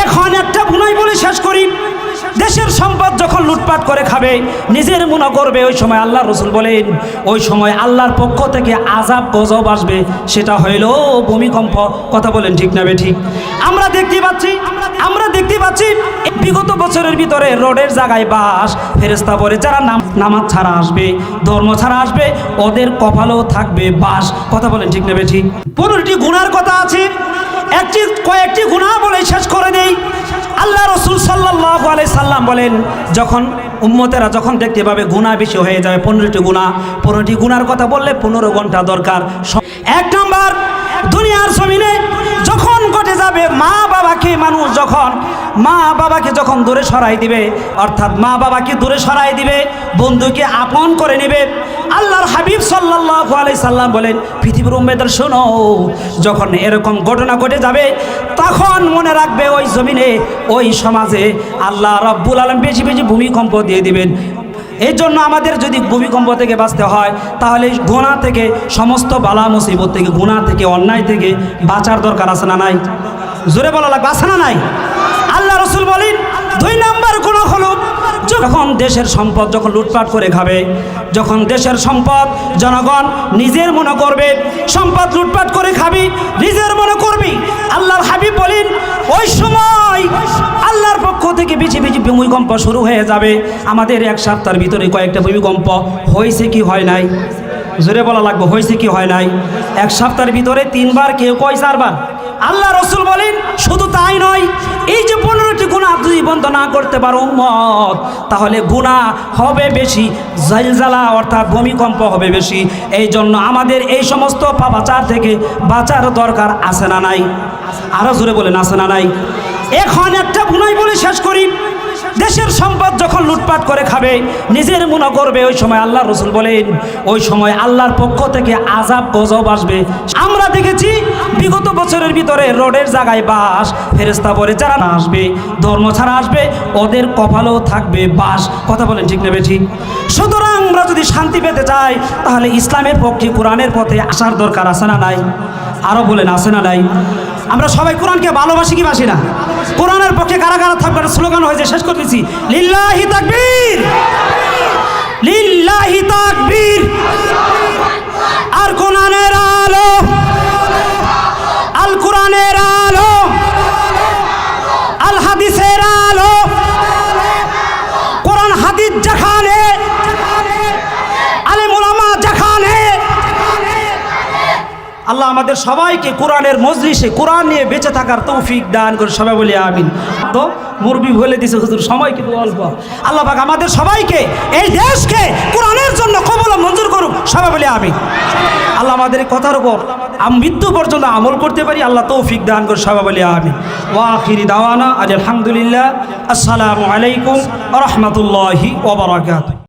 এখন একটা গুনাহ বলে শেষ করি। দেশের সম্পদ যখন লুটপাট করে খাবে, নিজের মনে করবে, ওই সময় আল্লাহ রাসূল বলেন ওই সময় আল্লাহর পক্ষ থেকে আযাব গজব আসবে, সেটা হইল ভূমিকম্প। কথা বলেন ঠিক না বেঠিক? আমরা দেখতে পাচ্ছি বিগত বছরের ভিতরে রোডের জায়গায় বাস ফেরেশতা বলে যারা নামাজ ছাড়া আসবে, ধর্ম ছাড়া আসবে, ওদের কপালেও থাকবে বাস। কথা বলেন ঠিক না বেঠিক? 15টি গুনার কথা আছে, কয়েকটি গুনাহ বলে শেষ করে দেই। আল্লাহ রাসূল সাল্লাল্লাহু আলাইহি সাল্লাম বলেন যখন উম্মতেরা যখন দেখতে পাবে গুনাহ বেশি হয়ে যাবে, 15টি গুনার কথা বললে 15 ঘন্টা দরকার। 1 নাম্বার, দুনিয়ার জমিনে যখন ঘটে যাবে মা বাবাকে যখন দূরে সরাই দিবে, অর্থাৎ মা বাবাকে দূরে সরাই দিবে, বন্ধুকে আপন করে নেবে। আল্লাহর হাবিব সাল্লাল্লাহু আলাইহি সাল্লাম বলেন পৃথিবীর উম্মতের শোনো, যখন এরকম ঘটনা ঘটে যাবে তখন মনে রাখবে ওই জমিনে, ওই সমাজে আল্লাহ রাব্বুল আলামিন বেশি বেশি ভূমিকম্প দিয়ে দিবেন। এই জন্য আমাদের যদি ভূমিকম্প থেকে বাঁচতে হয় তাহলে গুনাহ থেকে, সমস্ত বালা মুসিবত থেকে, গুনাহ থেকে, অন্যায় থেকে বাঁচার দরকার আছে না নাই? জোরে বলা লাগবে, আছে না নাই? আল্লাহ রাসূল বলেন 2 নাম্বার গুনাহ হলো যখন দেশের সম্পদ যখন লুটপাট করে খাবে, যখন দেশের সম্পদ জনগণ নিজের মনে করবে, সম্পদ লুটপাট করে খাবি, নিজের মনে করবি। আল্লাহর হাবিব বলেন ওই সময় আল্লাহর পক্ষ থেকে বেশি বেশি ভূমিকম্প শুরু হয়ে যাবে। আমাদের 1 সপ্তাহের ভিতরে কয়েকটা ভূমিকম্প হয়েছে কি হয় নাই? জোরে বলা লাগবে, হয়েছে কি হয় নাই? 1 সপ্তাহের ভিতরে 3 বার, কেউ কয় 4 বার। আল্লাহ রাসূল বলেন শুধু তাই নয়, এই যে 15টি গুনাহ যদি বন্ধ না করতে পারো উম্মত, তাহলে গুনাহ হবে বেশি, জালজালা অর্থাৎ ভূমিকম্প হবে বেশি। এই জন্য আমাদের এই সমস্ত পাপাচার থেকে বাঁচার দরকার আছে না নাই? আরো জোরে বলেন, আছে না নাই? এখন একটা গুনাহ বলে শেষ করি। দেশের সম্পদ যখন লুটপাট করে খাবে, নিজের মনে করবে, ওই সময় আল্লাহ রাসূল বলেন ওই সময় আল্লাহর পক্ষ থেকে আযাব গজব আসবে। আমরা দেখেছি বিগত বছরের ভিতরে রোডের জায়গায় বাস ফেরেশতা বলে যারা না আসবে, ধর্ম ছাড়া আসবে, ওদের কপালেও থাকবে বাস। কথা বলেন ঠিক না বেঠিক? সুতরাং আমরা যদি শান্তি পেতে চাই তাহলে ইসলামের পক্ষে, কোরআনের পথে আসার দরকার আছে না নাই? আরো বলেন, আছে না নাই? আমরা সবাই কোরআনকে ভালোবাসি কি বাসি না? কোরআনের পক্ষে কারা কারা থাকবে? স্লোগান হয়েছে, শেষ করতেছি, লিল্লাহি তাকবীর, লিল্লাহি তাকবীর। আর কোরআনের আলো, আল কোরআনের আলো, আল হাদিসের আলো, কোরআন হাদিস যেখানে, আলেম উলামা যেখানে। আল্লাহ আমাদের সবাইকে কোরআনের মজলিসে কোরআন নিয়ে বেঁচে থাকার তৌফিক দান করে। সবাই বলি আমিন। তো মুরবি বলে দিছে হুজুর, সময় কিন্তু অল্প। আল্লাহ পাক আমাদের সবাইকে, এই দেশকে কোরআনের জন্য কবুল মঞ্জুর করুক। সবাই বলি আমিন। আল্লাহ আমাদের কথার উপর মৃত্যু পর্যন্ত আমল করতে পারি, আল্লাহ তৌফিক দান করে। সবাই বলি আমিন। ওয়া আখিরি দাওয়ানা আলহামদুলিল্লাহ। আসসালামু আলাইকুম ওয়া রাহমাতুল্লাহি ওয়া বারাকাতুহু।